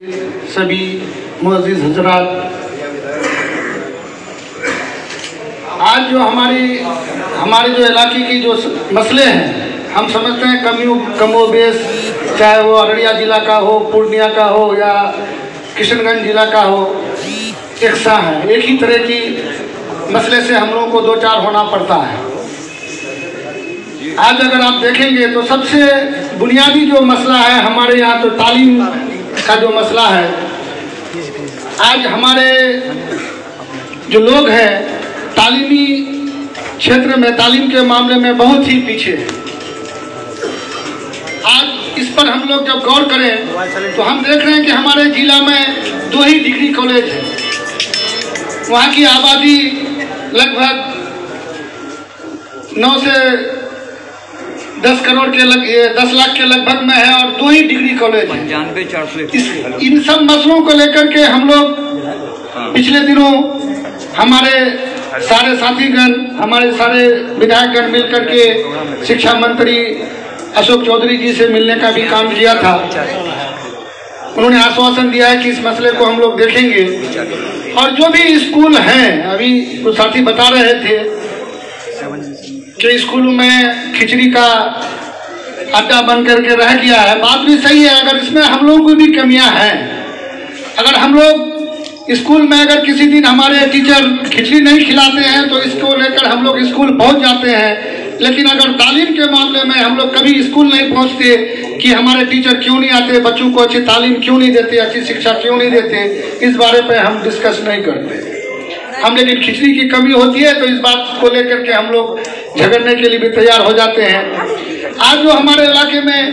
सभी मुअज़्ज़िज़ हज़रात, आज जो हमारे जो इलाके की जो मसले हैं, हम समझते हैं कमोबेश, चाहे वो अररिया ज़िला का हो, पूर्णिया का हो या किशनगंज ज़िला का हो, एक सा है। एक ही तरह की मसले से हम लोगों को दो चार होना पड़ता है। आज अगर आप देखेंगे तो सबसे बुनियादी जो मसला है हमारे यहाँ, तो तालीम का जो मसला है। आज हमारे जो लोग हैं तालीमी क्षेत्र में, तालीम के मामले में बहुत ही पीछे हैं। आज इस पर हम लोग जब गौर करें तो हम देख रहे हैं कि हमारे जिला में 2 ही डिग्री कॉलेज हैं। वहाँ की आबादी लगभग 9 से 10 करोड़ के 10 लाख के लगभग में है और 2 ही डिग्री कॉलेज है। 95-400। इन सब मसलों को लेकर के हम लोग पिछले दिनों हमारे सारे साथीगण, हमारे सारे विधायकगण मिलकर के शिक्षा मंत्री अशोक चौधरी जी से मिलने का भी काम किया था। उन्होंने आश्वासन दिया है कि इस मसले को हम लोग देखेंगे। और जो भी स्कूल हैं, अभी कुछ साथी बता रहे थे कि स्कूलों में खिचड़ी का अड्डा बन करके रह गया है। बात भी सही है। अगर इसमें हम लोगों की भी कमियां हैं, अगर हम लोग स्कूल में अगर किसी दिन हमारे टीचर खिचड़ी नहीं खिलाते हैं तो इसको लेकर हम लोग स्कूल पहुंच जाते हैं। लेकिन अगर तालीम के मामले में हम लोग कभी स्कूल नहीं पहुंचते कि हमारे टीचर क्यों नहीं आते, बच्चों को अच्छी तालीम क्यों नहीं देते, अच्छी शिक्षा क्यों नहीं देते, इस बारे पे हम डिस्कस नहीं करते। हम लेकिन खिचड़ी की कमी होती है तो इस बात को लेकर के हम लोग झगड़ने के लिए भी तैयार हो जाते हैं। आज जो हमारे इलाके में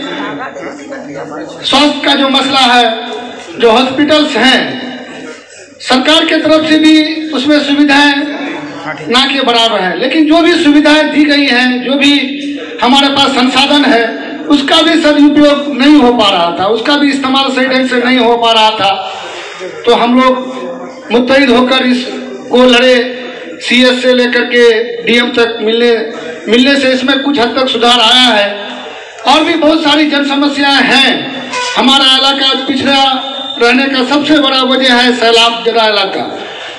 स्वास्थ्य का जो मसला है, जो हॉस्पिटल्स हैं, सरकार के तरफ से भी उसमें सुविधाएं ना के बराबर है। लेकिन जो भी सुविधाएं दी गई हैं, जो भी हमारे पास संसाधन है, उसका भी सदुपयोग नहीं हो पा रहा था, उसका भी इस्तेमाल सही ढंग से नहीं हो पा रहा था। तो हम लोग मुत्तहिद होकर इसको लड़े। CS से लेकर के DM तक मिलने से इसमें कुछ हद तक सुधार आया है। और भी बहुत सारी जन समस्याएं हैं। हमारा इलाका पिछड़ा रहने का सबसे बड़ा वजह है सैलाब ज़दा इलाका।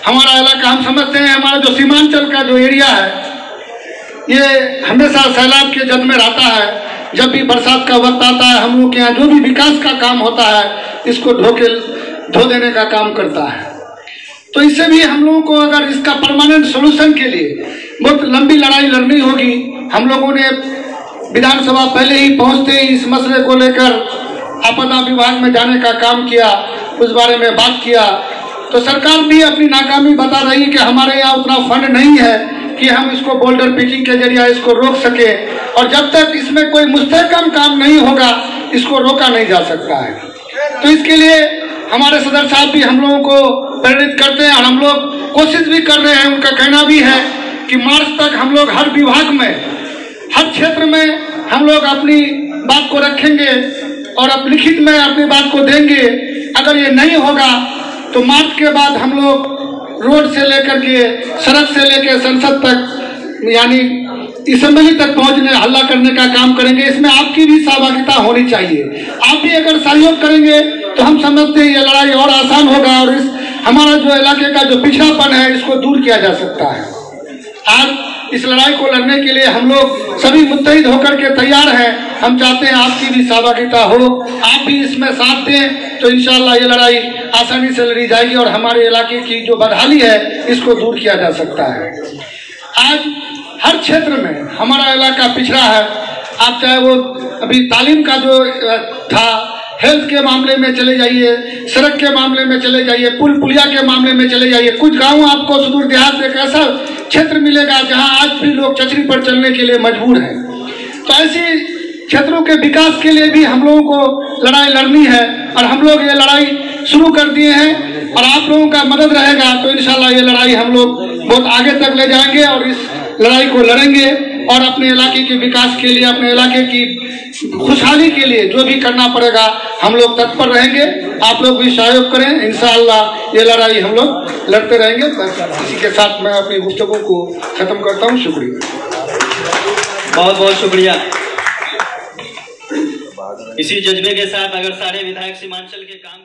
हमारा इलाका, हम समझते हैं, हमारा जो सीमांचल का जो एरिया है, ये हमेशा सैलाब के जद में रहता है। जब भी बरसात का वक्त आता है, हम लोग के यहाँ जो भी विकास का काम होता है, इसको धो देने का काम करता है। तो इससे भी हम लोगों को अगर इसका परमानेंट सोल्यूशन के लिए बहुत लंबी लड़ाई लड़नी होगी। हम लोगों ने विधानसभा पहले ही पहुंचते ही इस मसले को लेकर आपदा विभाग में जाने का काम किया, उस बारे में बात किया। तो सरकार भी अपनी नाकामी बता रही है कि हमारे यहाँ उतना फंड नहीं है कि हम इसको बोल्डर पिचिंग के जरिए इसको रोक सके। और जब तक इसमें कोई मुस्तहकम काम नहीं होगा, इसको रोका नहीं जा सकता है। तो इसके लिए हमारे सदर साहब भी हम लोगों को प्रेरित करते हैं और हम लोग कोशिश भी कर रहे हैं। उनका कहना भी है कि मार्च तक हम लोग हर विभाग में, हर क्षेत्र में हम लोग अपनी बात को रखेंगे और अब लिखित में अपनी बात को देंगे। अगर ये नहीं होगा तो मार्च के बाद हम लोग रोड से लेकर के, सड़क से लेकर संसद तक, यानी असेंबली तक पहुंचने, हल्ला करने का काम करेंगे। इसमें आपकी भी सहभागिता होनी चाहिए। आप भी अगर सहयोग करेंगे तो हम समझते हैं ये लड़ाई और आसान होगा और हमारा जो इलाके का जो पिछड़ापन है, इसको दूर किया जा सकता है। आज इस लड़ाई को लड़ने के लिए हम लोग सभी मुत्तहिद होकर के तैयार हैं। हम चाहते हैं आपकी भी सहभागिता हो, आप भी इसमें साथ दें, तो इंशाअल्लाह ये लड़ाई आसानी से लड़ी जाएगी और हमारे इलाके की जो बदहाली है, इसको दूर किया जा सकता है। आज हर क्षेत्र में हमारा इलाका पिछड़ा है। आप चाहे वो अभी तालीम का जो था, हेल्थ के मामले में चले जाइए, सड़क के मामले में चले जाइए, पुल पुलिया के मामले में चले जाइए। कुछ गाँव आपको सुदूर देहात में एक ऐसा क्षेत्र मिलेगा जहां आज भी लोग चचरी पर चलने के लिए मजबूर हैं। तो ऐसी क्षेत्रों के विकास के लिए भी हम लोगों को लड़ाई लड़नी है और हम लोग ये लड़ाई शुरू कर दिए हैं और आप लोगों का मदद रहेगा तो इंशाल्लाह ये लड़ाई हम लोग बहुत आगे तक ले जाएंगे और इस लड़ाई को लड़ेंगे और अपने इलाके के विकास के लिए, अपने इलाके की खुशहाली के लिए जो भी करना पड़ेगा हम लोग तत्पर रहेंगे। आप लोग भी सहयोग करें, इंशाअल्लाह ये लड़ाई हम लोग लड़ते रहेंगे। इसी के साथ मैं अपनी गुफ्तगू को खत्म करता हूँ। शुक्रिया, बहुत बहुत शुक्रिया। इसी जज्बे के साथ अगर सारे विधायक सीमांचल के काम